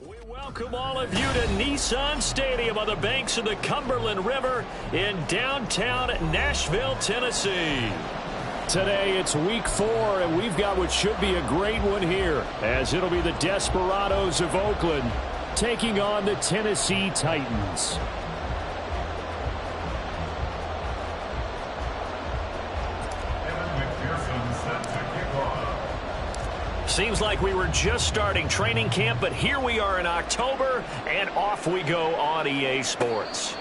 We welcome all of you to Nissan Stadium on the banks of the Cumberland River in downtown Nashville, Tennessee. Today it's week 4, and we've got what should be a great one here, as it'll be the Desperados of Oakland taking on the Tennessee Titans. Seems like we were just starting training camp, but here we are in October, and off we go on EA Sports.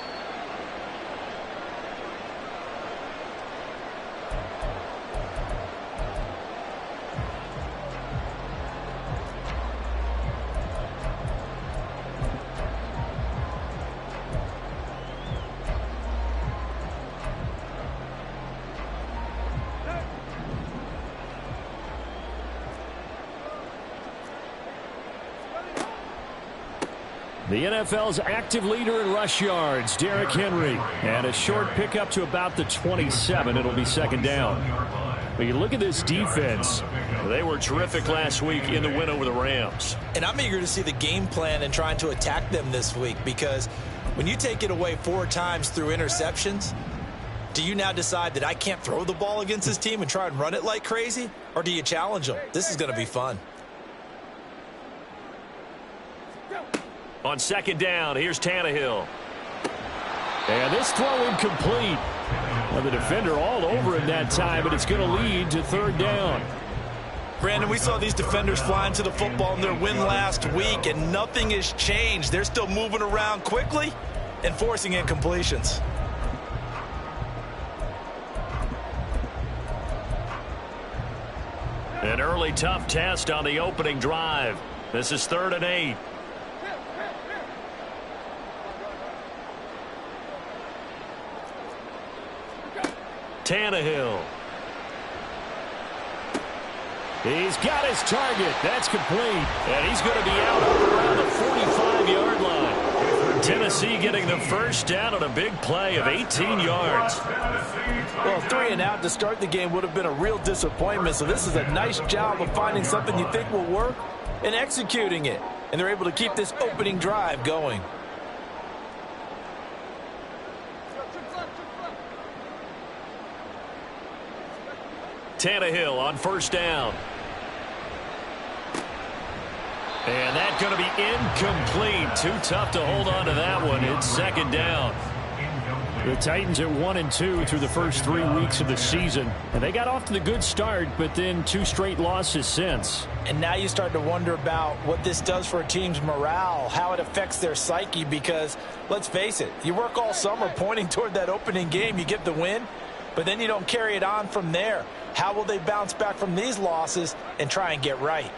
The NFL's active leader in rush yards, Derrick Henry, and a short pickup to about the 27. It'll be second down. But you look at this defense. They were terrific last week in the win over the Rams. And I'm eager to see the game plan and trying to attack them this week, because when you take it away 4 times through interceptions, do you now decide that I can't throw the ball against this team and try and run it like crazy? Or do you challenge them? This is going to be fun. On second down, here's Tannehill. And this throw incomplete. Well, the defender all over him that time, but it's going to lead to third down. Brandon, we saw these defenders flying to the football in their win last week, and nothing has changed. They're still moving around quickly and forcing incompletions. An early tough test on the opening drive. This is 3rd and 8. Tannehill. He's got his target. That's complete. And he's going to be out around the 45-yard line. Tennessee getting the first down on a big play of 18 yards. Well, 3 and out to start the game would have been a real disappointment. So this is a nice job of finding something you think will work and executing it. And they're able to keep this opening drive going. Tannehill on first down. And that's going to be incomplete. Too tough to hold on to that one. It's second down. The Titans at 1-2 through the first 3 weeks of the season. And they got off to the good start, but then 2 straight losses since. And now you start to wonder about what this does for a team's morale, how it affects their psyche, because let's face it, you work all summer pointing toward that opening game, you get the win, but then you don't carry it on from there. How will they bounce back from these losses and try and get right?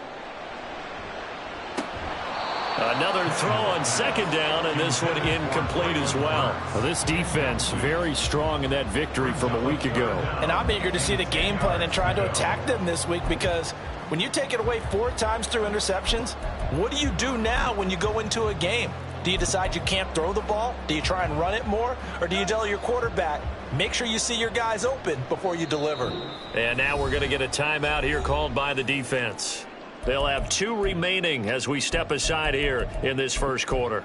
Another throw on second down, and this one incomplete as well. This defense very strong in that victory from a week ago. And I'm eager to see the game plan and try to attack them this week, because when you take it away 4 times through interceptions, what do you do now when you go into a game? Do you decide you can't throw the ball? Do you try and run it more? Or do you tell your quarterback, make sure you see your guys open before you deliver? And now we're going to get a timeout here called by the defense. They'll have 2 remaining as we step aside here in this first quarter.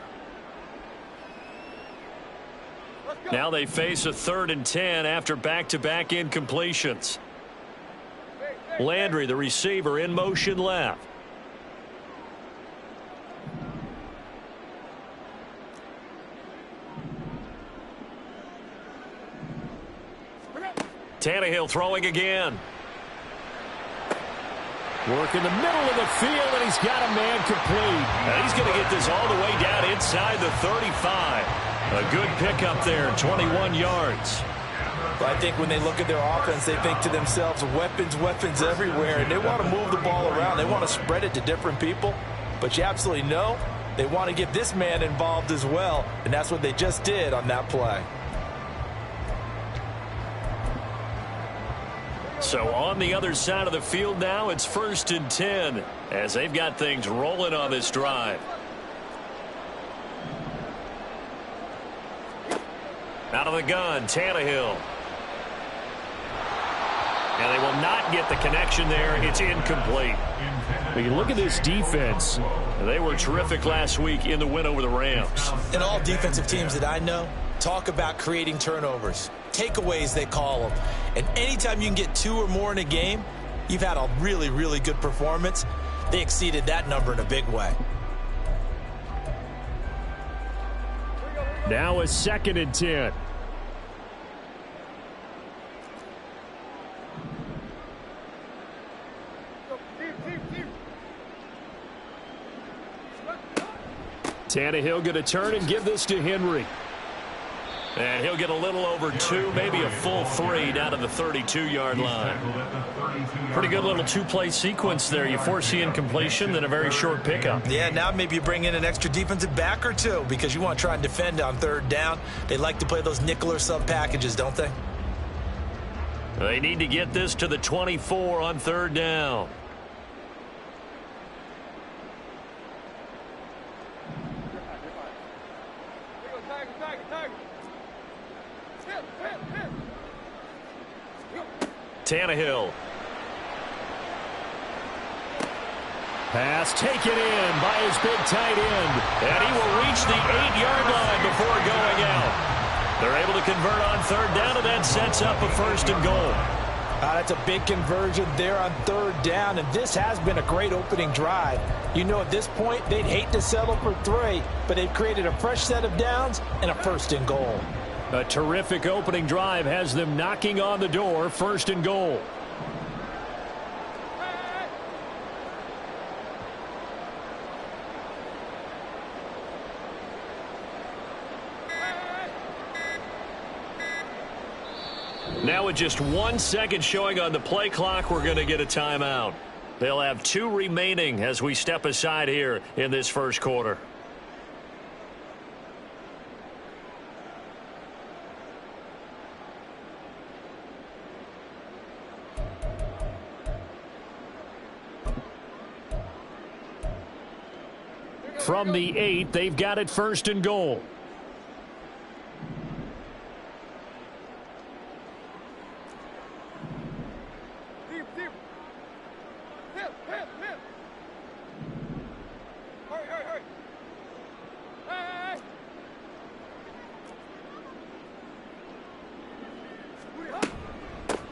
Now they face a 3rd and 10 after back-to-back incompletions. Landry, the receiver, in motion left. Tannehill throwing again. Work in the middle of the field, and he's got a man complete. And he's going to get this all the way down inside the 35. A good pickup there, 21 yards. But I think when they look at their offense, they think to themselves, weapons everywhere, and they want to move the ball around. They want to spread it to different people. But you absolutely know they want to get this man involved as well, and that's what they just did on that play. So on the other side of the field now, it's 1st and 10 as they've got things rolling on this drive. Out of the gun, Tannehill. And they will not get the connection there. It's incomplete. But you look at this defense. They were terrific last week in the win over the Rams. And all defensive teams that I know talk about creating turnovers. Takeaways, they call them. And anytime you can get 2 or more in a game, you've had a really, really good performance. They exceeded that number in a big way. Now a 2nd and 10. Tannehill going to turn and give this to Henry. And he'll get a little over 2, maybe a full 3 down to the 32-yard line. Pretty good little 2-play sequence there. You force the incompletion, then a very short pickup. Yeah, now maybe you bring in an extra defensive back or 2 because you want to try and defend on 3rd down. They like to play those nickel or sub packages, don't they? They need to get this to the 24 on 3rd down. Tannehill. Pass taken in by his big tight end. And he will reach the 8-yard line before going out. They're able to convert on 3rd down, and that sets up a 1st and goal. That's a big conversion there on 3rd down, and this has been a great opening drive. You know, at this point, they'd hate to settle for 3, but they've created a fresh set of downs and a 1st and goal. A terrific opening drive has them knocking on the door, 1st and goal. Now with just 1 second showing on the play clock, we're going to get a timeout. They'll have 2 remaining as we step aside here in this 1st quarter. From the 8, they've got it 1st and goal.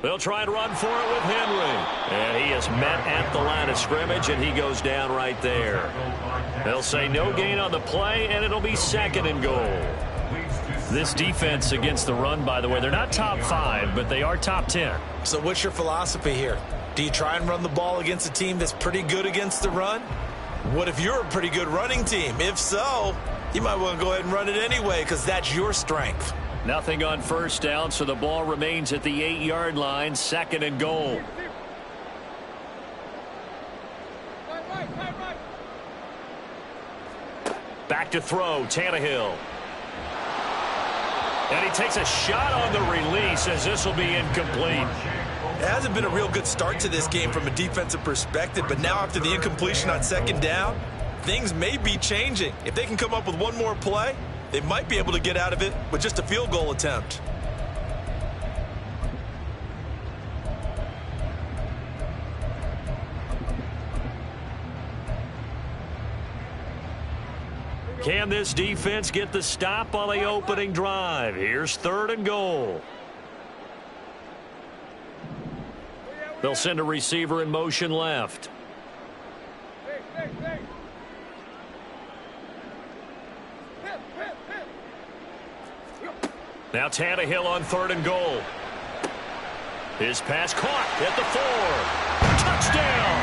They'll try and run for it with Henry. And he is met at the line of scrimmage, and he goes down right there. They'll say no gain on the play, and it'll be 2nd and goal. This defense against the run, by the way, they're not top 5, but they are top 10. So what's your philosophy here? Do you try and run the ball against a team that's pretty good against the run? What if you're a pretty good running team? If so, you might want to go ahead and run it anyway because that's your strength. Nothing on 1st down, so the ball remains at the 8-yard line, 2nd and goal. Back to throw, Tannehill. And he takes a shot on the release as this will be incomplete. It hasn't been a real good start to this game from a defensive perspective, but now after the incompletion on 2nd down, things may be changing. If they can come up with one more play, they might be able to get out of it with just a field goal attempt. Can this defense get the stop on the opening drive? Here's 3rd and goal. They'll send a receiver in motion left. Now Tannehill on 3rd and goal. His pass caught at the 4. Touchdown!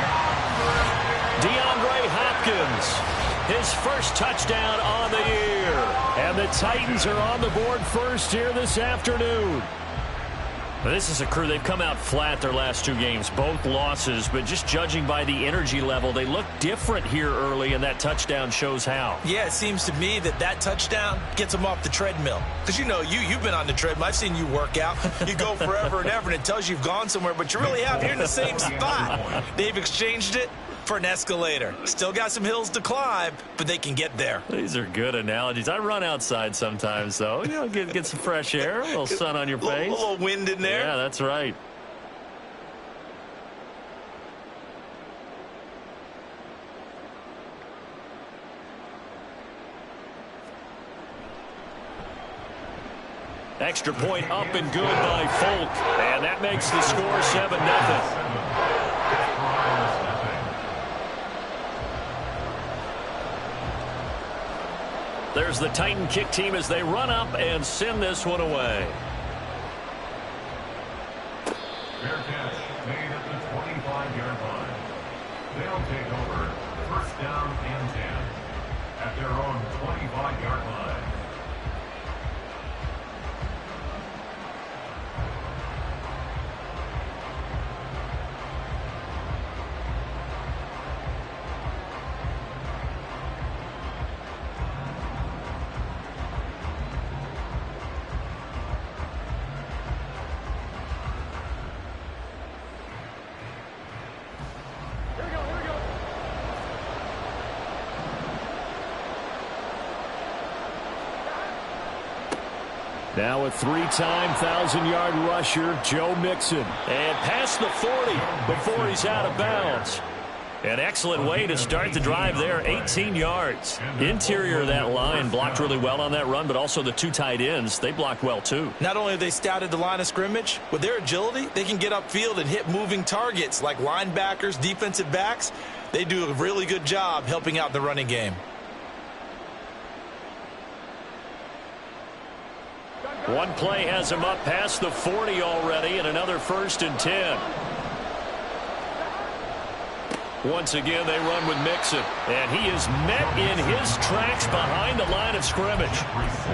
DeAndre Hopkins. His first touchdown on the year. And the Titans are on the board first here this afternoon. This is a crew, they've come out flat their last 2 games, both losses, but just judging by the energy level, they look different here early, and that touchdown shows how. Yeah, it seems to me that touchdown gets them off the treadmill. Because you know, you've been on the treadmill. I've seen you work out. You go forever and ever, and it tells you you've gone somewhere, but you really have. You're in the same spot. They've exchanged it for an escalator. Still got some hills to climb, but they can get there. These are good analogies. I run outside sometimes, though. You know, get some fresh air, a little sun on your face. A little wind in there. Yeah, that's right. Extra point up and good by Folk. And that makes the score 7-0. There's the Titan kick team as they run up and send this one away. Fair catch made at the 25-yard line. They'll take over first down and 10 at their own 25-yard line. Now a three-time 1,000-yard rusher, Joe Mixon. And past the 40 before he's out of bounds. An excellent way to start the drive there, 18 yards. Interior of that line blocked really well on that run, but also the two tight ends, they blocked well too. Not only have they scouted the line of scrimmage, with their agility, they can get upfield and hit moving targets like linebackers, defensive backs. They do a really good job helping out the running game. One play has him up past the 40 already, and another 1st and 10. Once again, they run with Mixon, and he is met in his tracks behind the line of scrimmage.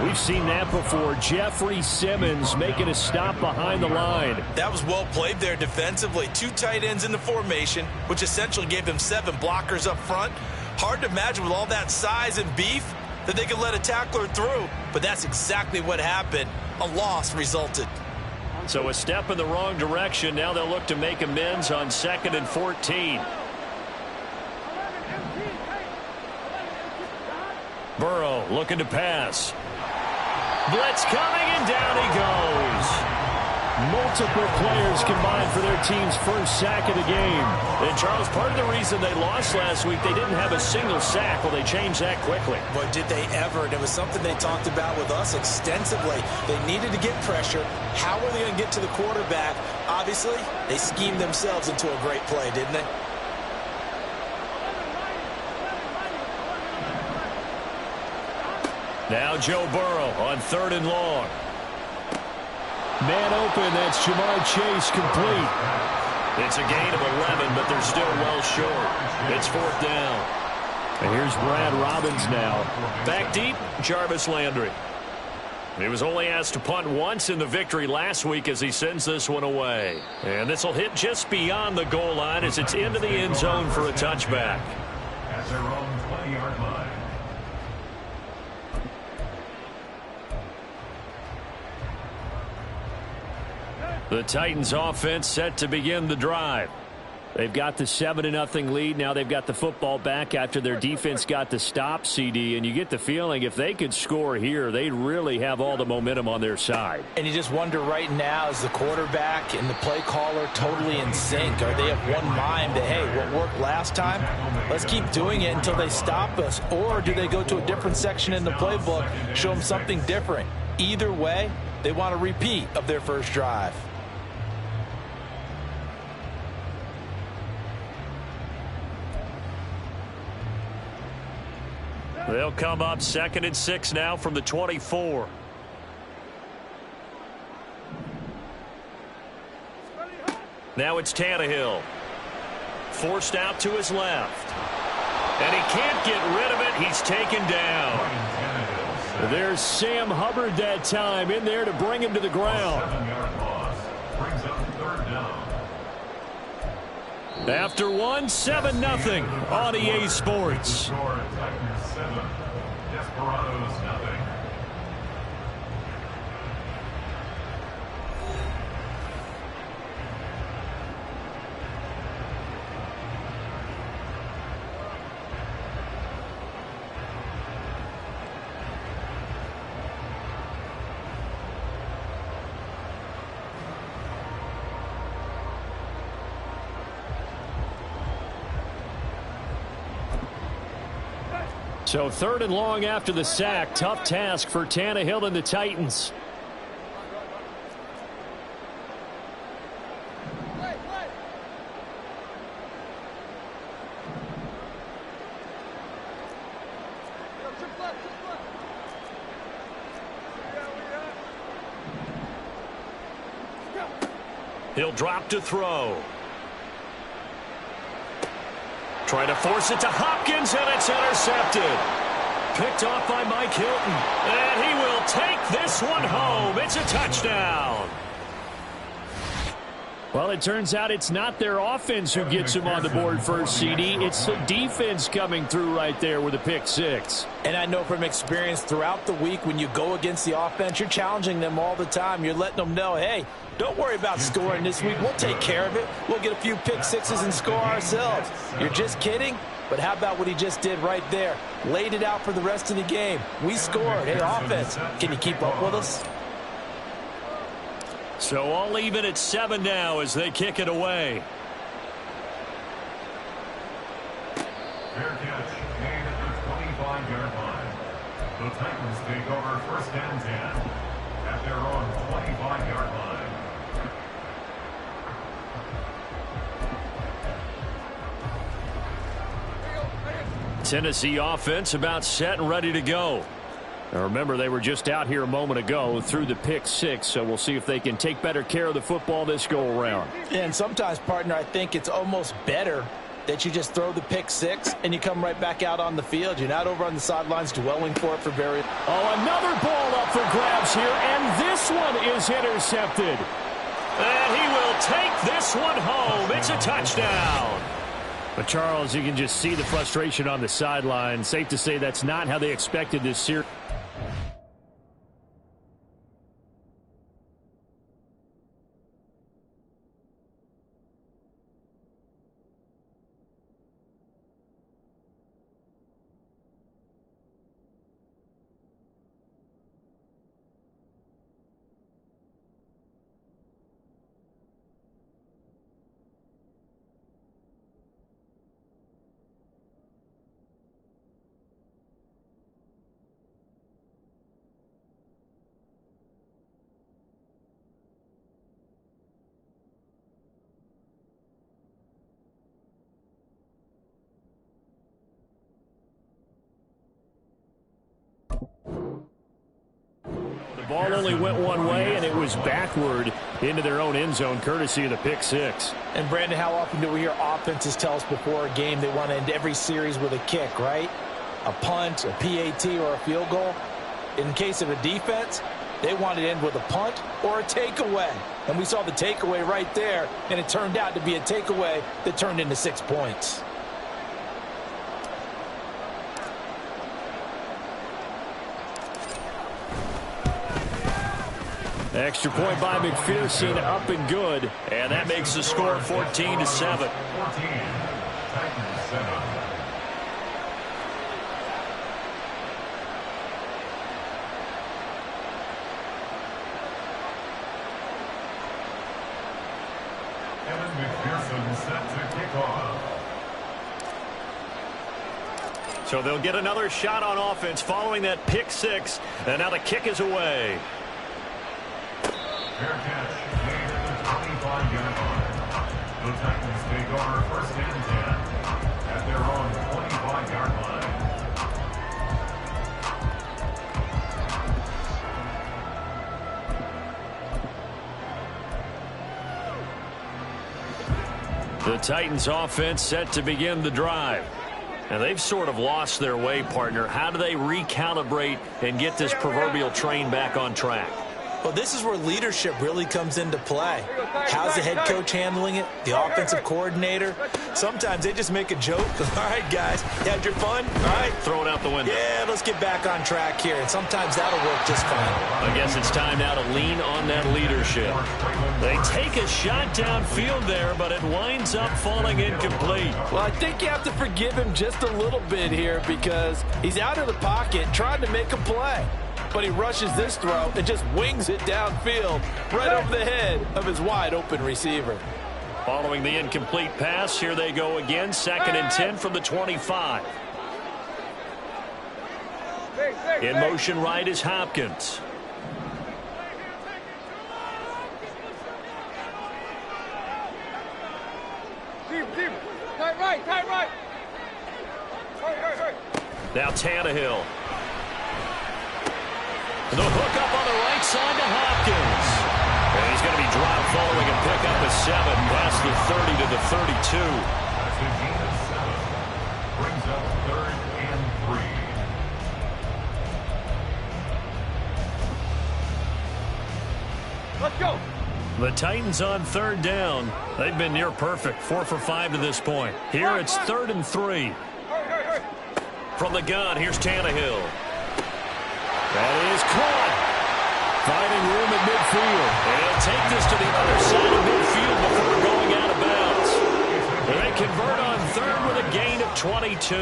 We've seen that before. Jeffrey Simmons making a stop behind the line. That was well played there defensively. Two tight ends in the formation, which essentially gave them 7 blockers up front. Hard to imagine with all that size and beef that they could let a tackler through, but that's exactly what happened. A loss resulted. So a step in the wrong direction. Now they'll look to make amends on 2nd and 14. Burrow looking to pass. Blitz coming, and down he goes. Multiple players combined for their team's first sack of the game. And, Charles, part of the reason they lost last week, they didn't have a single sack. Well, they changed that quickly. But did they ever? And it was something they talked about with us extensively. They needed to get pressure. How were they going to get to the quarterback? Obviously, they schemed themselves into a great play, didn't they? Now Joe Burrow on 3rd and long. Man open, that's Jamar Chase complete. It's a gain of 11, but they're still well short. It's 4th down. And here's Brad Robbins now. Back deep, Jarvis Landry. He was only asked to punt once in the victory last week as he sends this one away. And this will hit just beyond the goal line as it's into the end zone for a touchback. At their own 20-yard line. The Titans offense set to begin the drive. They've got the 7-0 lead. Now they've got the football back after their defense got the stop, CD. And you get the feeling if they could score here, they'd really have all the momentum on their side. And you just wonder right now, is the quarterback and the play caller totally in sync? Are they of one mind that, hey, what worked last time, let's keep doing it until they stop us? Or do they go to a different section in the playbook, show them something different? Either way, they want a repeat of their first drive. They'll come up 2nd and 6 now from the 24. Now it's Tannehill. Forced out to his left. And he can't get rid of it. He's taken down. There's Sam Hubbard that time in there to bring him to the ground. 7-yard loss brings up 3rd down. After one, 7-0 on EA Sports. Score Titans 7, Desperados 0. So 3rd and long after the sack. Tough task for Tannehill and the Titans. He'll drop to throw. Try to force it to Hopkins, and it's intercepted. Picked off by Mike Hilton. And he will take this one home. It's a touchdown. Well, it turns out it's not their offense who gets him on the board first, CD. It's the defense coming through right there with a pick six. And I know from experience throughout the week, when you go against the offense, you're challenging them all the time. You're letting them know, hey, don't worry about scoring this week. We'll take care of it. We'll get a few pick sixes and score ourselves. You're just kidding? But how about what he just did right there? Laid it out for the rest of the game. We scored. Hey, offense, can you keep up with us? So all even at 7 now as they kick it away. Fair catch made at the 25-yard line. The Titans take over first and 10 at their own 25-yard line. Tennessee offense about set and ready to go. Now remember, they were just out here a moment ago through the pick six, so we'll see if they can take better care of the football this go around. And sometimes, partner, I think it's almost better that you just throw the pick six and you come right back out on the field. You're not over on the sidelines dwelling for it for very long. Oh, another ball up for grabs here, and this one is intercepted. And he will take this one home. It's a touchdown. But, Charles, you can just see the frustration on the sideline. Safe to say that's not how they expected this series. Ball only went one way, and it was backward into their own end zone, courtesy of the pick six. And, Brandon, how often do we hear offenses tell us before a game they want to end every series with a kick, right? A punt, a PAT, or a field goal. In case of a defense, they want to end with a punt or a takeaway. And we saw the takeaway right there, and it turned out to be a takeaway that turned into 6 points. Extra point by McPherson, up and good. And that makes the score 14-7. 14, Titans 7. Kevin McPherson set to kick off. So they'll get another shot on offense following that pick six. And now the kick is away. Fair catch made at the 25-yard line. The Titans take over first and 10 at their own 25-yard line. The Titans offense set to begin the drive. And they've sort of lost their way, partner. How do they recalibrate and get this proverbial train back on track? Well, this is where leadership really comes into play. How's the head coach handling it? The offensive coordinator? Sometimes they just make a joke. All right, guys, you had your fun? All right. Throw it out the window. Yeah, let's get back on track here. And sometimes that'll work just fine. I guess it's time now to lean on that leadership. They take a shot downfield there, but it winds up falling incomplete. Well, I think you have to forgive him just a little bit here because he's out of the pocket trying to make a play. But he rushes this throw and just wings it downfield right over the head of his wide-open receiver. Following the incomplete pass, here they go again. 2nd and 10 from the 25. In motion right is Hopkins. Now Tannehill. The hook up on the right side to Hopkins. And he's going to be dropped following a pickup of 7 past the 30 to the 32. That's a gain of 7. Brings up 3rd and 3. Let's go. The Titans on 3rd down. They've been near perfect, 4 for 5 to this point. Here it's 3rd and 3. Hurry. From the gun, here's Tannehill. That is caught. Finding room at midfield. And he'll take this to the other side of midfield before going out of bounds. And they convert on 3rd with a gain of 22.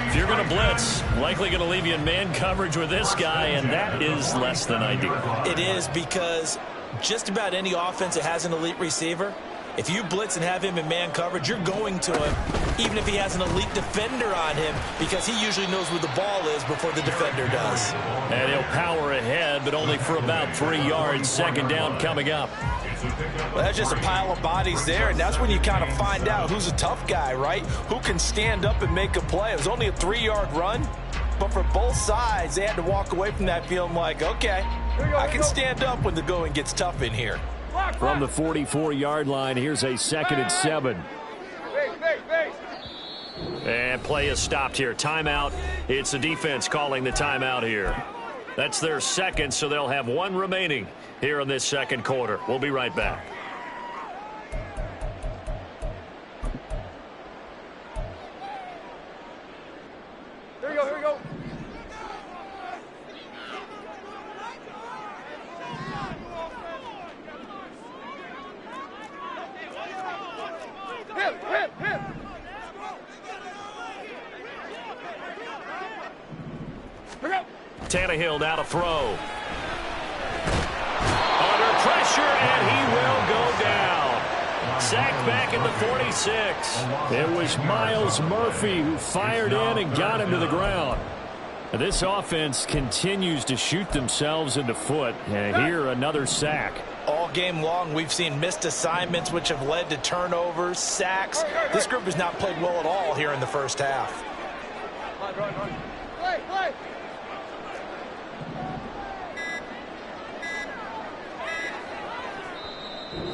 If you're going to blitz, likely going to leave you in man coverage with this guy, and that is less than ideal. It is, because just about any offense that has an elite receiver, if you blitz and have him in man coverage, you're going to him, even if he has an elite defender on him, because he usually knows where the ball is before the defender does. And he'll power ahead, but only for about 3 yards. 2nd down coming up. Well, that's just a pile of bodies there, and that's when you kind of find out who's a tough guy, right? Who can stand up and make a play. It was only a 3-yard run, but for both sides, they had to walk away from that feeling like, okay, I can stand up when the going gets tough in here. From the 44-yard line, here's a 2nd and 7. And play is stopped here. Timeout. It's the defense calling the timeout here. That's their 2nd, so they'll have 1 remaining here in this 2nd quarter. We'll be right back. Here we go. Hit. Tannehill now to throw. Under pressure, and he will go down. Sacked back at the 46. It was Miles Murphy who fired in and got him to the ground. This offense continues to shoot themselves in the foot. And here, another sack. All game long, we've seen missed assignments, which have led to turnovers, sacks. This group has not played well at all here in the first half. Run. Play.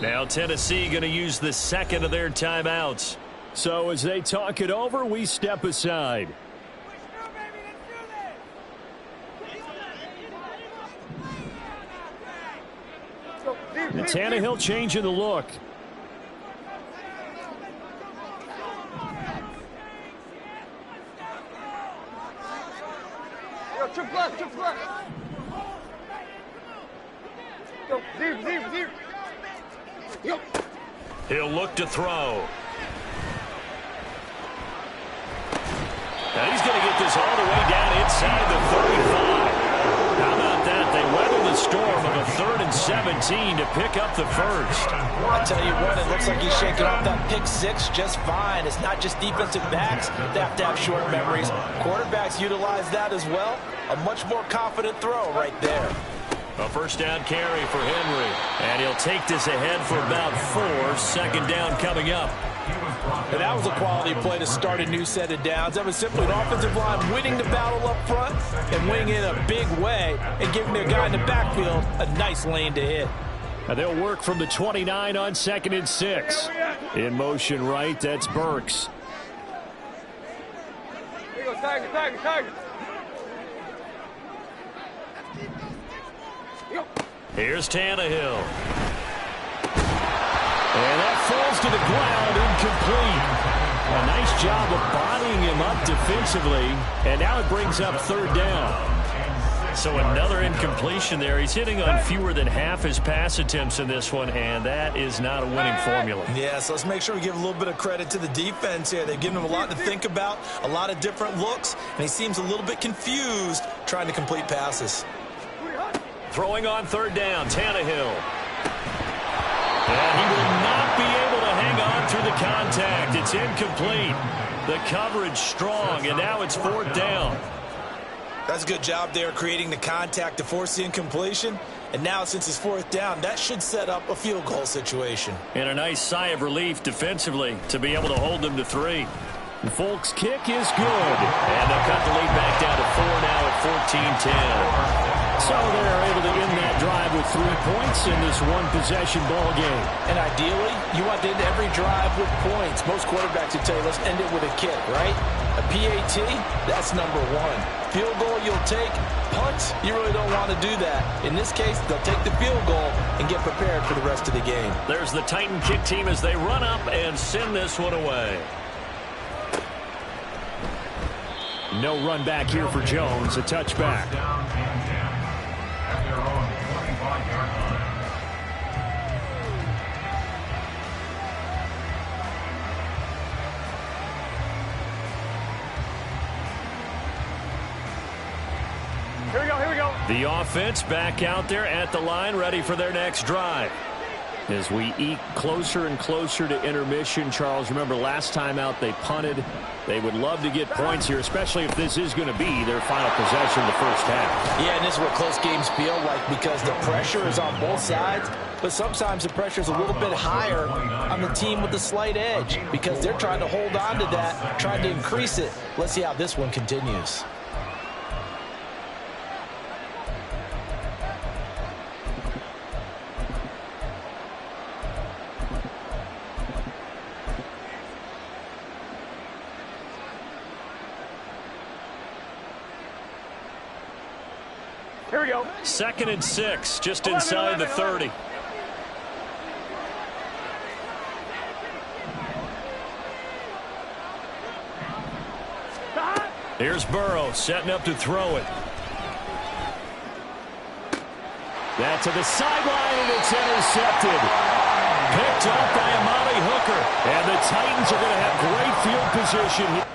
Now Tennessee going to use the 2nd of their timeouts. So as they talk it over, we step aside. And Tannehill changing the look. Chip left. Go, deep. Yep. He'll look to throw. Now he's going to get this all the way down inside the 35. How about that? They weather the storm of a 3rd and 17 to pick up the first. I tell you what, it looks like he's shaking off that pick 6 just fine. It's not just defensive backs that have to have short memories. Quarterbacks utilize that as well. A much more confident throw right there. A 1st down carry for Henry. And he'll take this ahead for about 4. 2nd down coming up. And that was a quality play to start a new set of downs. That was simply an offensive line winning the battle up front and winning it in a big way and giving their guy in the backfield a nice lane to hit. And they'll work from the 29 on 2nd and 6. In motion right, that's Burks. Here you go, Tiger. Here's Tannehill. And that falls to the ground, incomplete. A nice job of bodying him up defensively. And now it brings up 3rd down. So another incompletion there. He's hitting on fewer than half his pass attempts in this one, and that is not a winning formula. Yeah, so let's make sure we give a little bit of credit to the defense here. They've given him a lot to think about, a lot of different looks, and he seems a little bit confused trying to complete passes. Throwing on 3rd down, Tannehill. And he will not be able to hang on through the contact. It's incomplete. The coverage strong, and now it's 4th down. That's a good job there creating the contact to force the incompletion. And now since it's 4th down, that should set up a field goal situation. And a nice sigh of relief defensively to be able to hold them to 3. Folks' kick is good. And they'll cut the lead back down to 4 now at 14-10. So they're able to end that drive with 3 points in this one-possession ball game. And ideally, you want to end every drive with points. Most quarterbacks would tell you, let's end it with a kick, right? A PAT, that's number one. Field goal you'll take. Punts, you really don't want to do that. In this case, they'll take the field goal and get prepared for the rest of the game. There's the Titan kick team as they run up and send this one away. No run back here for Jones, a touchback. Down and 10 at their own 25-yard line. Here we go, here we go. The offense back out there at the line, ready for their next drive. As we eke closer and closer to intermission, Charles, remember last time out they punted. They would love to get points here, especially if this is going to be their final possession the first half. Yeah, and this is what close games feel like because the pressure is on both sides, but sometimes the pressure is a little bit higher on the team with the slight edge because they're trying to hold on to that, trying to increase it. Let's see how this one continues. Here we go. 2nd and 6, just inside the 30. Here's Burrow setting up to throw it. That to the sideline, and it's intercepted. Picked up by Amari Hooker. And the Titans are going to have great field position.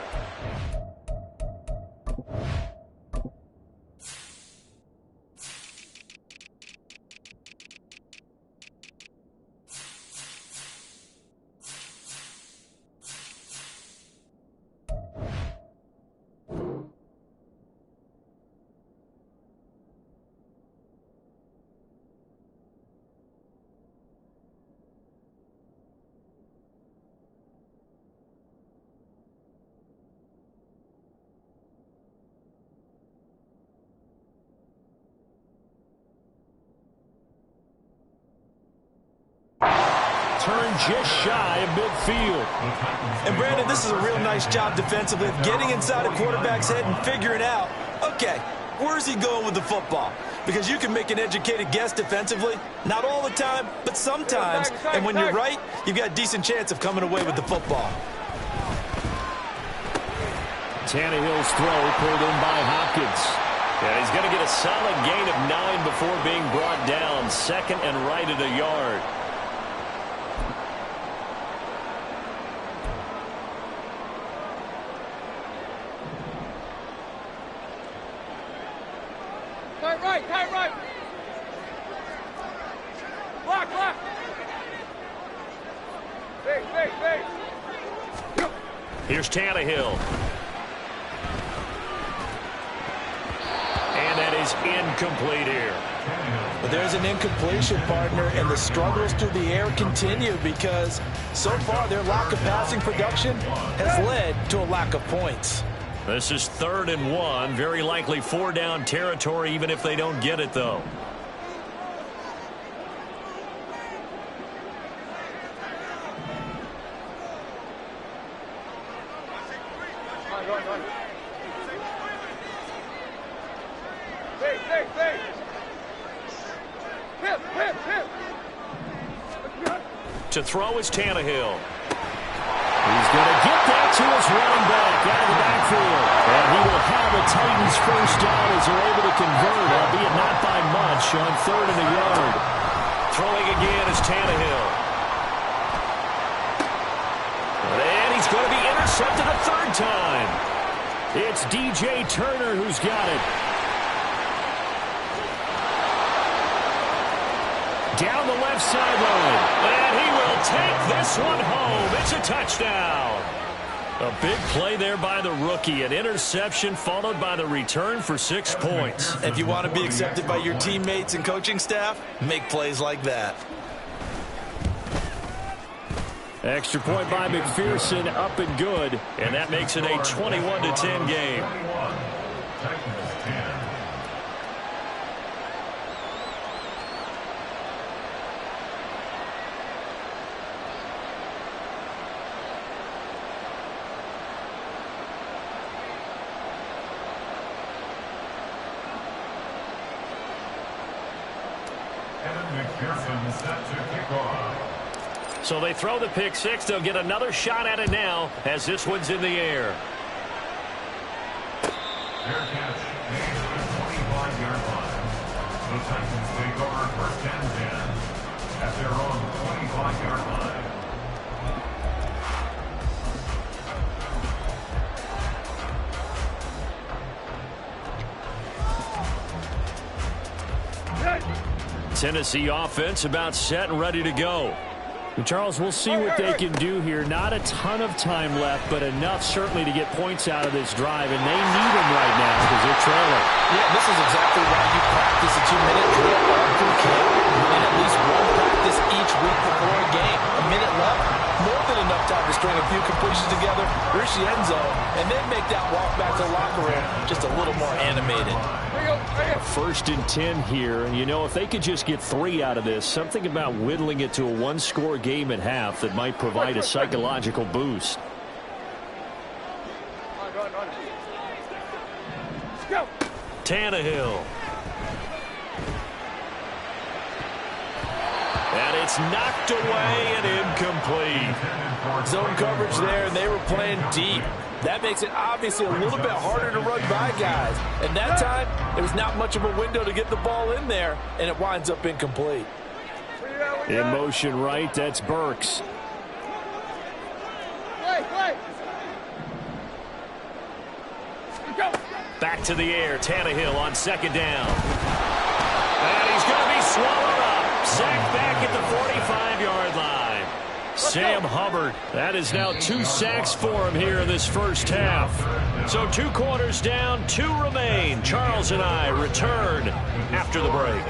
Turn just shy of midfield. And Brandon, this is a real nice job defensively of getting inside a quarterback's head and figuring out, okay, where's he going with the football? Because you can make an educated guess defensively, not all the time, but sometimes. And when you're right, you've got a decent chance of coming away with the football. Tannehill's throw pulled in by Hopkins. And he's going to get a solid gain of 9 before being brought down. 2nd and right at a yard. Tight right. Block. Base. Here's Tannehill. And that is incomplete here. But there's an incompletion, partner, and the struggles through the air continue because so far their lack of passing production has led to a lack of points. This is 3rd and 1. Very likely 4 down territory, even if they don't get it, though. Run. Base. Hip. To throw is Tannehill. He's going to get that to his running back out of the backfield. And he will have a Titans first down as they're able to convert, albeit not by much, on 3rd and a yard. Throwing again is Tannehill. And he's going to be intercepted a 3rd time. It's DJ Turner who's got it. Down the left sideline. And he will take this one home. It's a touchdown. A big play there by the rookie. An interception followed by the return for 6 points. If you want to be accepted by your teammates and coaching staff, make plays like that. Extra point by McPherson, up and good, and that makes it a 21-10 game. Titans 10. McPherson set to kick off. So they throw the pick six. They'll get another shot at it now as this one's in the air. Fair catch made at the 25-yard line. The Titans take over first and 10 at their own 25-yard line. Tennessee offense about set and ready to go. And Charles, we'll see what they can do here. Not a ton of time left, but enough certainly to get points out of this drive, and they need them right now because they're trailing. Yeah, this is exactly why you practice a 2-minute drill all through camp and at least one practice each week before a game. A minute left, more than enough time to string a few completions together, reach the end zone, and then make that walk back to the locker room just a little more animated. First and 10 here, and you know, if they could just get 3 out of this, something about whittling it to a one-score game at half that might provide a psychological boost. Tannehill. And it's knocked away and incomplete. Zone coverage there, and they were playing deep. That makes it obviously a little bit harder to run by guys. And that time, there was not much of a window to get the ball in there, and it winds up incomplete. In motion right, that's Burks. Back to the air, Tannehill on second down. And he's going to be swallowed up. Sacked back at the 45-yard line. Sam Hubbard, that is now 2 sacks for him here in this first half. So 2 quarters down, 2 remain. Charles and I return after the break.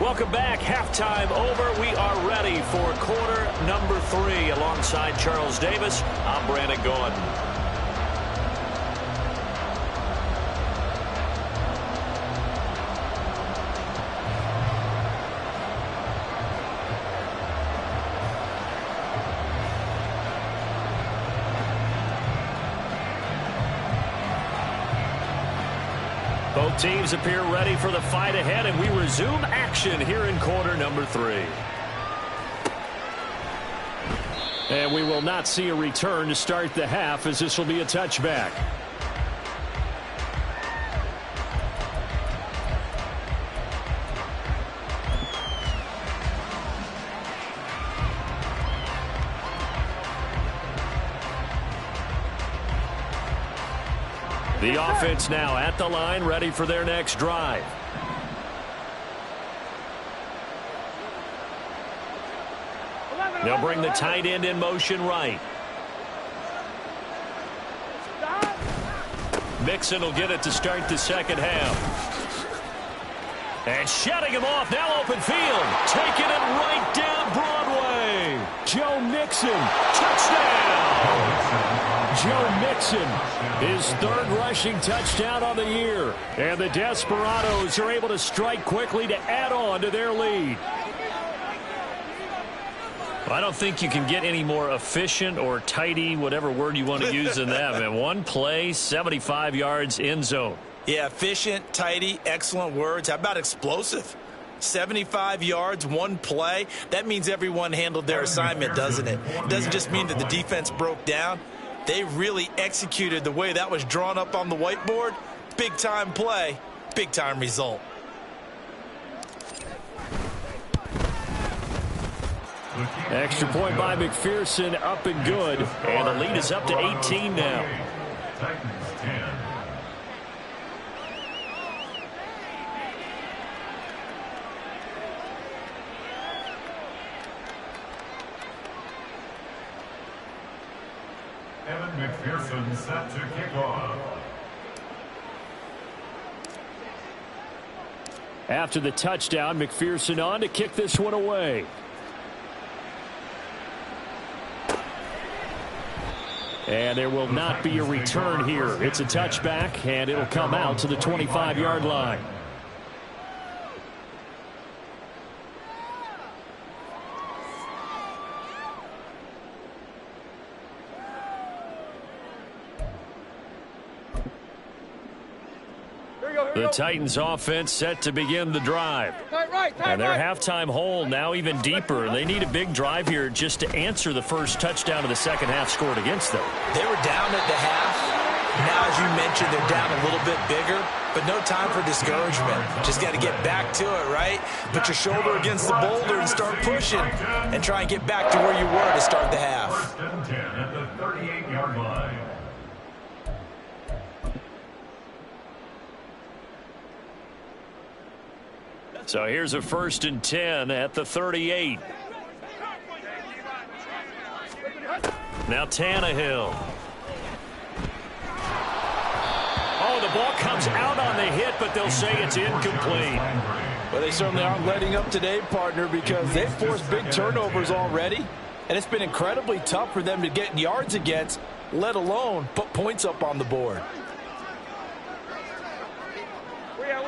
Welcome back. Halftime over. We are ready for quarter number 3. Alongside Charles Davis, I'm Brandon Gordon. Both teams appear ready for the fight ahead, and we resume action here in quarter number 3. And we will not see a return to start the half, as this will be a touchback. The offense now at the line, ready for their next drive. They'll bring the tight end in motion right. Mixon will get it to start the second half. And shutting him off, now open field. Taking it right down Broadway. Joe Mixon, touchdown. Joe Mixon, his 3rd rushing touchdown on the year. And the Desperados are able to strike quickly to add on to their lead. I don't think you can get any more efficient or tidy, whatever word you want to use in that. Man, one play, 75 yards, end zone. Yeah, efficient, tidy, excellent words. How about explosive? 75 yards, one play. That means everyone handled their assignment, doesn't it? It doesn't just mean that the defense broke down. They really executed the way that was drawn up on the whiteboard. Big-time play, big-time result. Extra point by McPherson, up and good. And the lead is up to 18 now. Titans 10. Evan McPherson set to kick off. After the touchdown, McPherson on to kick this one away. And there will not be a return here. It's a touchback, and it'll come out to the 25-yard line. The Titans offense set to begin the drive. And their halftime hole now even deeper. They need a big drive here just to answer the first touchdown of the second half scored against them. They were down at the half. Now, as you mentioned, they're down a little bit bigger, but no time for discouragement. Just got to get back to it, right? Put your shoulder against the boulder and start pushing and try and get back to where you were to start the half. First and 10 at the 38-yard line. So here's a 1st and 10 at the 38. Now Tannehill. Oh, the ball comes out on the hit, but they'll say it's incomplete. Well, they certainly aren't letting up today, partner, because they've forced big turnovers already, and it's been incredibly tough for them to get yards against, let alone put points up on the board. We are.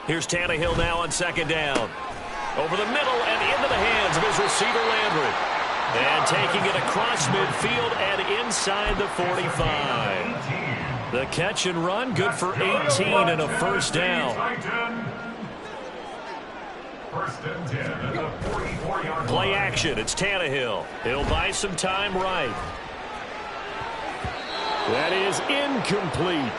Here's Tannehill now on 2nd down. Over the middle and into the hands of his receiver Landry. And taking it across midfield and inside the 45. The catch and run, good for 18 and a 1st down. First and 10 at the 44-yard Play line. action, it's Tannehill. He'll buy some time right. That is incomplete.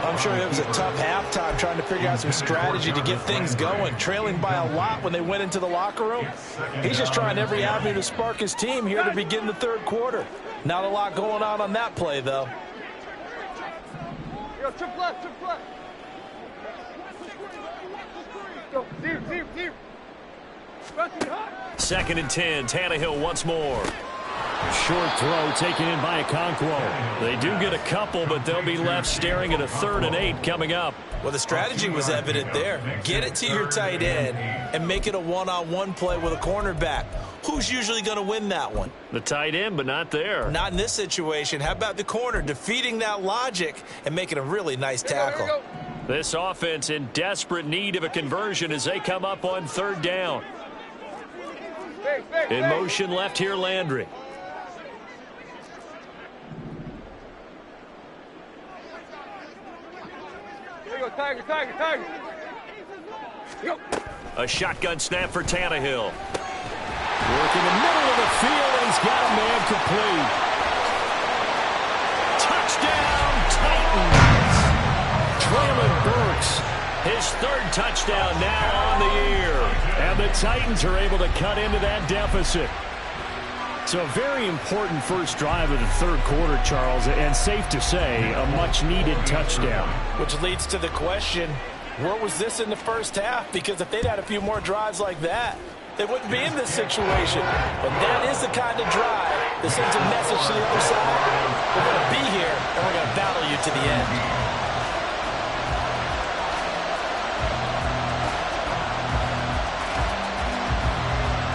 I'm sure it was a tough halftime trying to figure out some strategy to get things going. Trailing by a lot when they went into the locker room. He's just trying every avenue to spark his team here to begin the 3rd quarter. Not a lot going on that play, though. Yo, trip left. Go, deep. 2nd and 10, Tannehill once more. Short throw taken in by Okonkwo. They do get a couple, but they'll be left staring at a 3rd and 8 coming up. Well, the strategy was evident there. Get it to your tight end and make it a one-on-one play with a cornerback. Who's usually going to win that one? The tight end, but not there. Not in this situation. How about the corner defeating that logic and making a really nice tackle? This offense in desperate need of a conversion as they come up on 3rd down. In motion left here, Landry. Tiger. A shotgun snap for Tannehill. Work in the middle of the field, and he's got a man complete. Touchdown, Titans. Traylon Burks, his 3rd touchdown now on the year. And the Titans are able to cut into that deficit. So a very important first drive of the 3rd quarter, Charles, and safe to say, a much-needed touchdown. Which leads to the question, where was this in the first half? Because if they'd had a few more drives like that, they wouldn't be in this situation. But that is the kind of drive that sends a message to the other side. We're going to be here, and we're going to battle you to the end.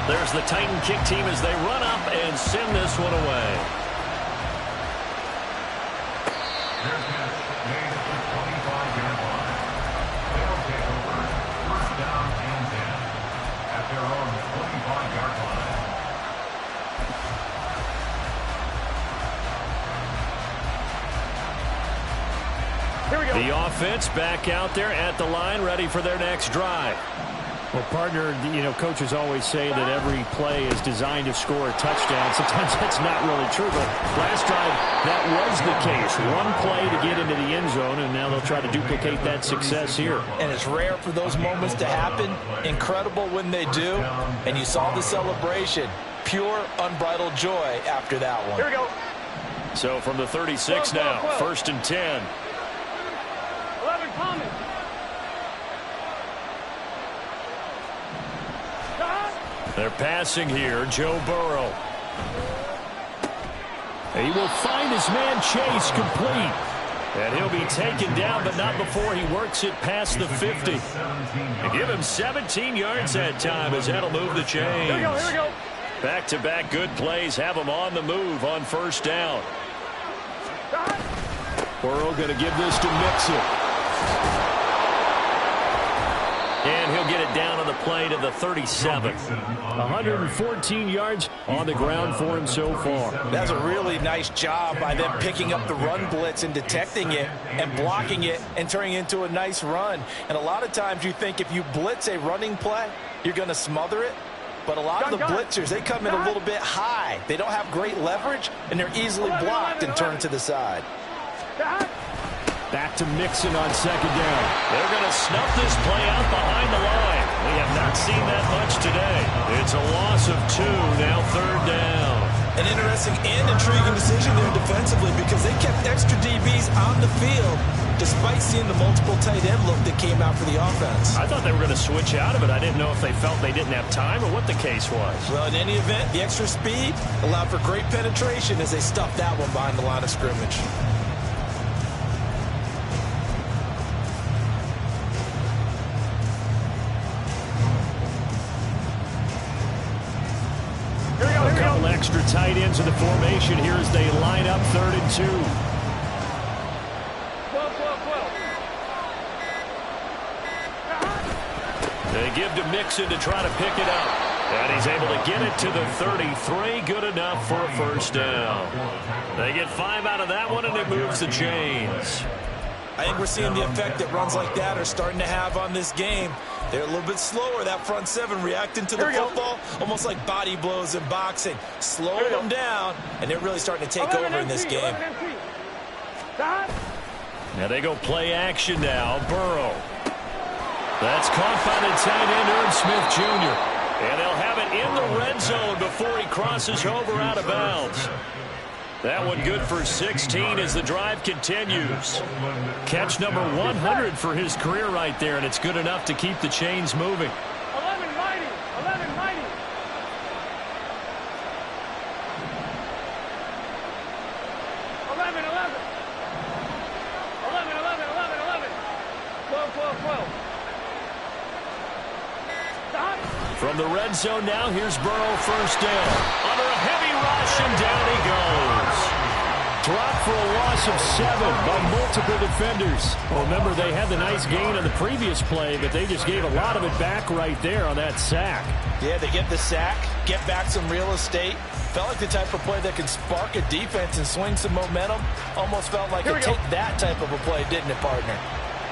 There's the Titan kick team as they run up and send this one away. Their catch made at the 25-yard line. They'll take over 1st down and 10 at their own 25-yard line. Here we go. The offense back out there at the line, ready for their next drive. Well, partner, coaches always say that every play is designed to score a touchdown. Sometimes that's not really true, but last drive, that was the case. One play to get into the end zone, and now they'll try to duplicate that success here. And it's rare for those moments to happen. Incredible when they do. And you saw the celebration. Pure, unbridled joy after that one. Here we go. So from the 36 now, 1st and 10. 11 coming. They're passing here. Joe Burrow. He will find his man Chase complete. And he'll be taken down, but not before he works it past the 50. And give him 17 yards that time as that'll move the chains. Here we go. Back-to-back good plays have him on the move on 1st down. Burrow going to give this to Mixon. And he'll get it down on the play to the 37. 114 yards on the ground for him so far. That's a really nice job by them picking up the run blitz and detecting it and blocking it and turning it into a nice run. And a lot of times you think if you blitz a running play, you're going to smother it. But a lot of the blitzers, they come in a little bit high. They don't have great leverage, and they're easily blocked and turned to the side. Back to Mixon on 2nd down. They're going to snuff this play out behind the line. We have not seen that much today. It's a loss of 2, now 3rd down. An interesting and intriguing decision there defensively because they kept extra DBs on the field despite seeing the multiple tight end look that came out for the offense. I thought they were going to switch out of it. I didn't know if they felt they didn't have time or what the case was. Well, in any event, the extra speed allowed for great penetration as they stuffed that one behind the line of scrimmage. A couple extra tight ends in the formation here as they line up 3rd and 2. 12. They give to Mixon to try to pick it up. And he's able to get it to the 33. Good enough for a 1st down. They get 5 out of that one, and it moves the chains. I think we're seeing the effect that runs like that are starting to have on this game. They're a little bit slower, that front 7, reacting to the football, almost like body blows in boxing. Slow them down, and they're really starting to take over in this game. Now they go play action now. Burrow. That's caught by the tight end, Irv Smith Jr. And they'll have it in the red zone before he crosses over out of bounds. That one good for 16 as the drive continues. Catch number 100 for his career right there, and it's good enough to keep the chains moving. 11 mighty. 11 mighty. 11. 12. From the red zone now, here's Burrow 1st down. Under a heavy rush, and down he goes. Dropped for a loss of 7 by multiple defenders. Well, remember, they had the nice gain on the previous play, but they just gave a lot of it back right there on that sack. Yeah, they get the sack, get back some real estate. Felt like the type of play that can spark a defense and swing some momentum. Almost felt like it take that type of a play, didn't it, partner?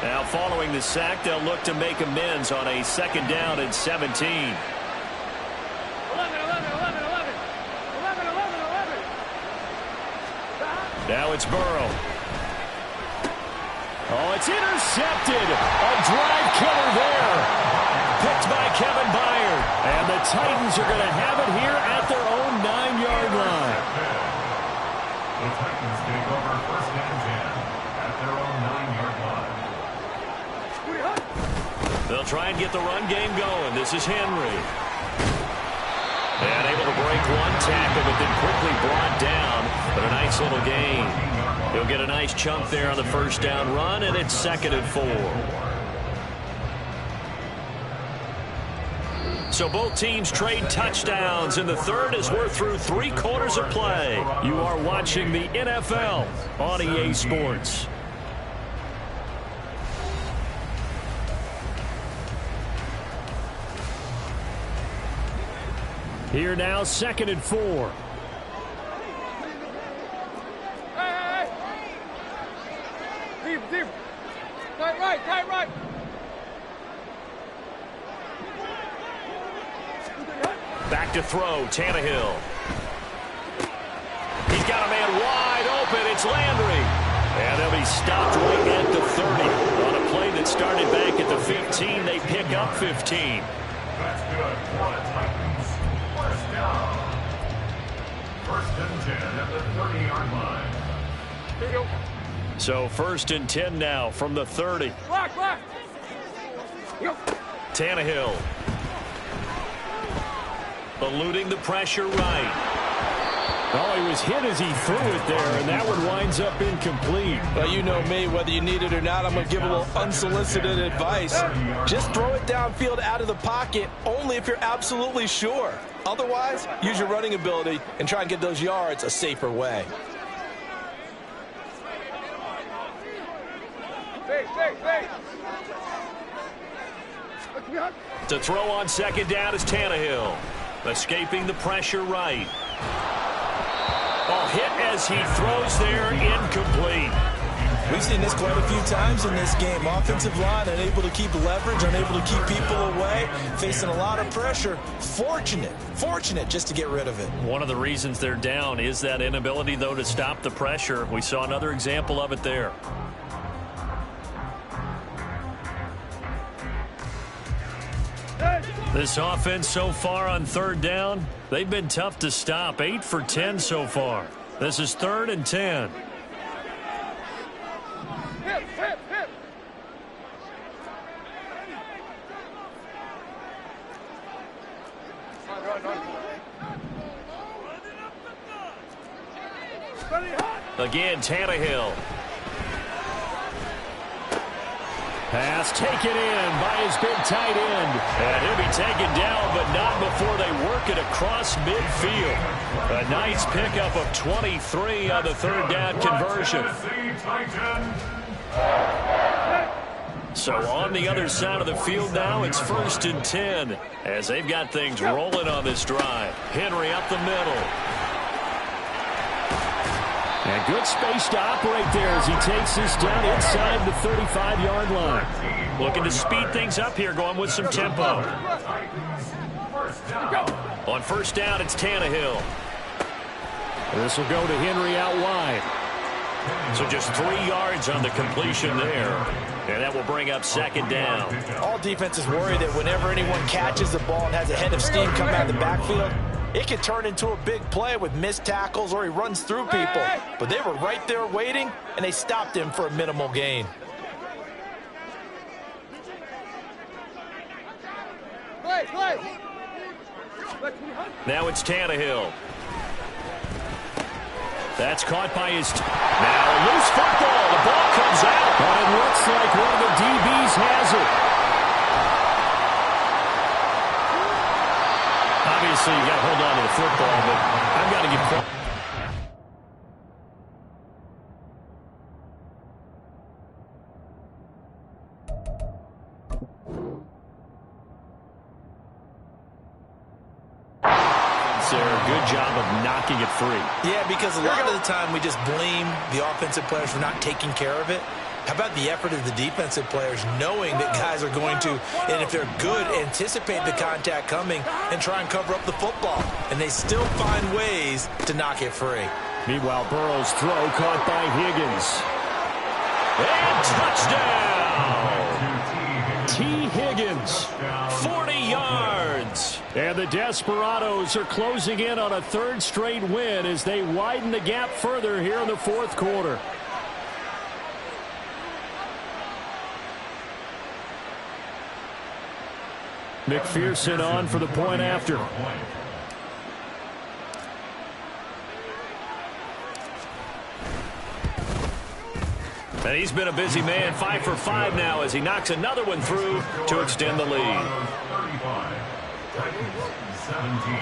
Now, following the sack, they'll look to make amends on a 2nd down and 17. 11. Now it's Burrow. Oh, it's intercepted. A drive killer there. Picked by Kevin Byard. And the Titans are going to have it here at their own 9-yard line. The Titans take over 1st and 10 at their own 9-yard line. They'll try and get the run game going. This is Henry. And able to break one tackle, but then quickly brought down. But a nice little gain. He'll get a nice chunk there on the 1st down run, and it's 2nd and 4. So both teams trade touchdowns in the 3rd as we're through 3 quarters of play. You are watching the NFL on EA Sports. Here now, 2nd and 4. Hey. Deep. Tight right. back to throw. Tannehill. He's got a man wide open. It's Landry. And he'll be stopped right at the 30. On a play that started back at the 15, they pick up 15. That's good for the Titans. First down. First and 10 at the 30-yard line. So first and 10 now from the 30. Block. Tannehill. Eluding the pressure right. Oh, he was hit as he threw it there, and that one winds up incomplete. Well, you know me, whether you need it or not, I'm going to give a little unsolicited advice. Just throw it downfield out of the pocket, only if you're absolutely sure. Otherwise, use your running ability and try and get those yards a safer way. Hey. To throw on second down is Tannehill. Escaping the pressure right. Oh, hit as he throws there, incomplete. We've seen this quite a few times in this game. Offensive line unable to keep leverage, unable to keep people away, facing a lot of pressure. Fortunate just to get rid of it. One of the reasons they're down is that inability, though, to stop the pressure. We saw another example of it there. This offense so far on third down, they've been tough to stop. 8 for 10 so far. This is 3rd and 10. Hit. Run. Again, Tannehill. Pass taken in by his big tight end. And he'll be taken down, but not before they work it across midfield. A nice pickup of 23 on the third down conversion. So on the other side of the field now, it's 1st and 10 as they've got things rolling on this drive. Henry up the middle. And good space to operate there as he takes this down inside the 35-yard line. Looking to speed things up here, going with some tempo. On first down, it's Tannehill. This will go to Henry out wide. So just 3 yards on the completion there. And that will bring up 2nd down. All defenses worry that whenever anyone catches the ball and has a head of steam coming out of the backfield, it can turn into a big play with missed tackles or he runs through people. But they were right there waiting, and they stopped him for a minimal gain. Play. Now it's Tannehill. That's caught by his... Now a loose football. The ball comes out. And it looks like one of the DBs has it. Obviously, you got to hold on to the football, but I've got to give credit. Good job of knocking it free. Yeah, because a lot of the time we just blame the offensive players for not taking care of it. How about the effort of the defensive players knowing that guys are going to, and if they're good, anticipate the contact coming and try and cover up the football. And they still find ways to knock it free. Meanwhile, Burrow's throw caught by Higgins. And touchdown! T. Higgins, 40 yards. And the Desperados are closing in on a 3rd straight win as they widen the gap further here in the 4th quarter. McPherson on for the point after. And he's been a busy man, 5 for 5 now as he knocks another one through to extend the lead. 17.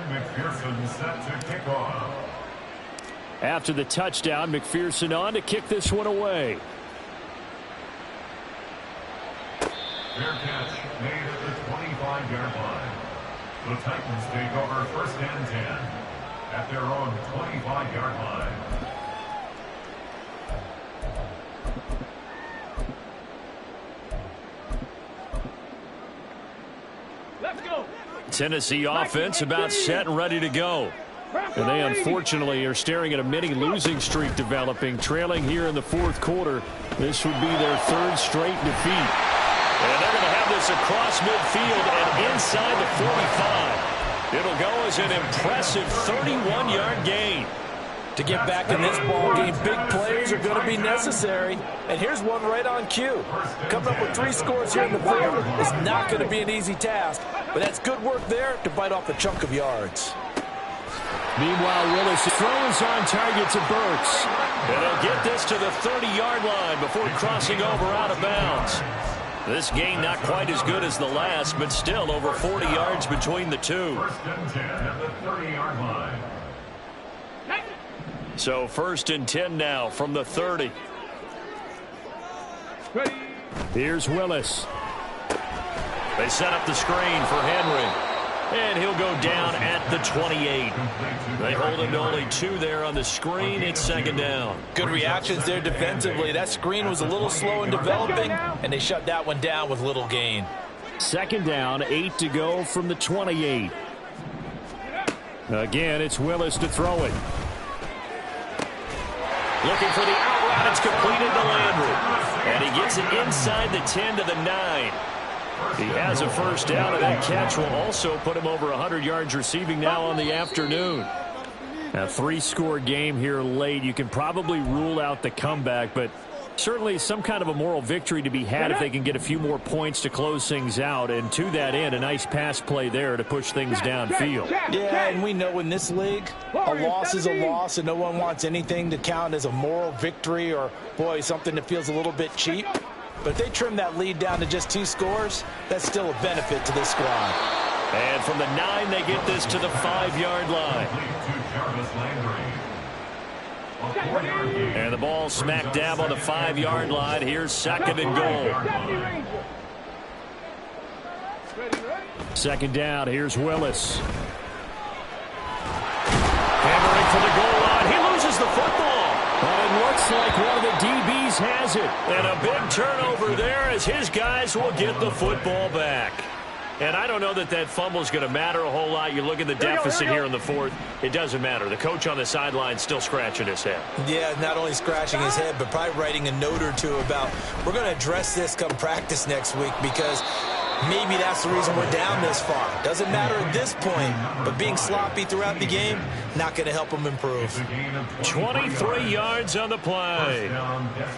McPherson set to kick off. After the touchdown, McPherson on to kick this one away. Fair catch made at the 25-yard line. The Titans take over first and 10 at their own 25-yard line. Let's go. Tennessee offense about set and ready to go. And they unfortunately are staring at a mini losing streak developing, trailing here in the fourth quarter. This would be their third straight defeat. And they're going to have this across midfield and inside the 45. It'll go as an impressive 31-yard gain. To get back in this ball game, big plays are going to be necessary. And here's one right on cue. Coming up with 3 scores here in the fourth is not going to be an easy task. But that's good work there to bite off a chunk of yards. Meanwhile, Willis throws on target to Burks. And he'll get this to the 30-yard line before crossing over out of bounds. This gain not quite as good as the last, but still over 40 yards between the two. First and 10 at the 30-yard line. So first and 10 now from the 30. Ready. Here's Willis. They set up the screen for Henry. And he'll go down at the 28. They hold him to only 2 there on the screen. It's second down. Good reactions there defensively. That screen was a little slow in developing, and they shut that one down with little gain. Second down, 8 to go from the 28. Again, it's Willis to throw it. Looking for the out route. It's completed to Landry. And he gets it inside the 10 to the 9. He has a first down, and that catch will also put him over 100 yards receiving now on the afternoon. A 3-score game here late. You can probably rule out the comeback, but certainly some kind of a moral victory to be had if they can get a few more points to close things out. And to that end, a nice pass play there to push things downfield. Yeah, and we know in this league, a loss is a loss, and no one wants anything to count as a moral victory or, boy, something that feels a little bit cheap. But if they trim that lead down to just 2 scores, that's still a benefit to this squad. And from the 9, they get this to the 5-yard line. And the ball smack dab on the 5-yard line. Here's second and goal. Second down. Here's Willis. Hammering for the goal line. He loses the football. But it looks like one of the DBs has it. And a big turnover there as his guys will get the football back. And I don't know that that fumble is going to matter a whole lot. You look at the deficit here in the fourth. It doesn't matter. The coach on the sideline still scratching his head. Yeah, not only scratching his head, but probably writing a note or two about we're going to address this come practice next week because maybe that's the reason we're down this far. Doesn't matter at this point, but being sloppy throughout the game, not going to help them improve. 23 yards on the play.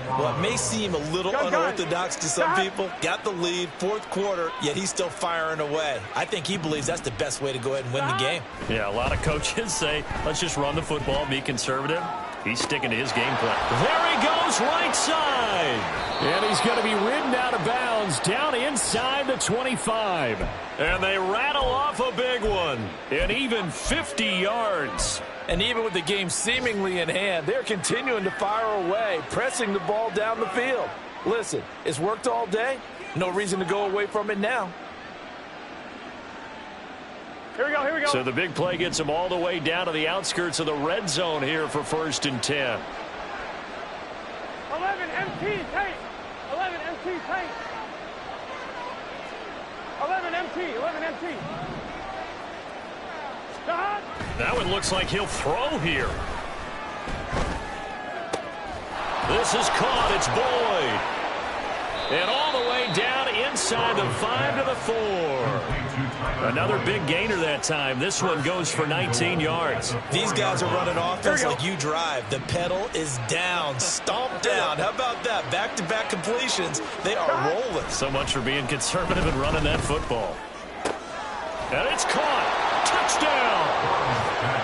Well, it may seem a little unorthodox to some people. Got the lead, fourth quarter, yet he's still firing away. I think he believes that's the best way to go ahead and win the game. Yeah, a lot of coaches say, let's just run the football, be conservative. He's sticking to his game plan. There he goes, right side. And he's going to be ridden out of bounds down inside the 25. And they rattle off a big one. And even 50 yards. And even with the game seemingly in hand, they're continuing to fire away, pressing the ball down the field. Listen, it's worked all day. No reason to go away from it now. Here we go, here we go. So the big play gets them all the way down to the outskirts of the red zone here for first and 10. 11 MT tank. 11 MT tank. 11 MT, 11 MT. That one looks like he'll throw here. This is caught. It's Boyd. And all the way down inside the 5 to the 4. Another big gainer that time. This one goes for 19 yards. These guys are running offense like you drive. The pedal is down, stomped down. How about that? Back-to-back completions. They are rolling. So much for being conservative and running that football. And it's caught. Touchdown.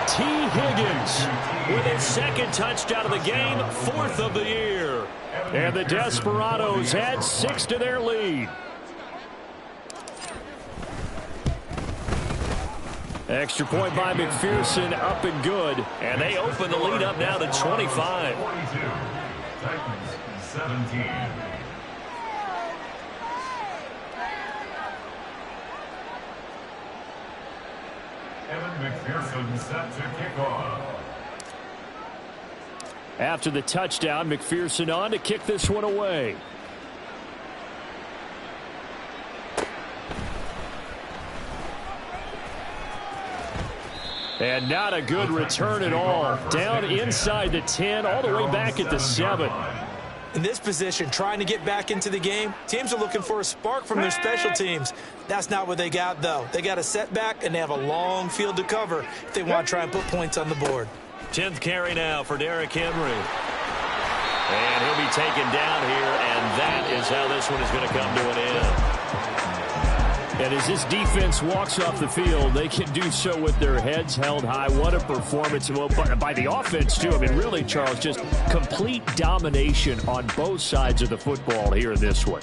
T. Higgins with his second touchdown of the game, 4th of the year. And the Desperados add 6 to their lead. Extra point by McPherson, up and good. And they open the lead up now to 25. 42. Titans 17. McPherson set to kick off. After the touchdown, McPherson on to kick this one away. And not a good return at all. Down inside the 10, all the way back at the 7. In this position, trying to get back into the game, teams are looking for a spark from their special teams. That's not what they got, though. They got a setback, and they have a long field to cover if they want to try and put points on the board. 10th carry now for Derrick Henry. And he'll be taken down here, and that is how this one is going to come to an end. And as this defense walks off the field, they can do so with their heads held high. What a performance. Well, by the offense, too. I mean, really, Charles, just complete domination on both sides of the football here in this one.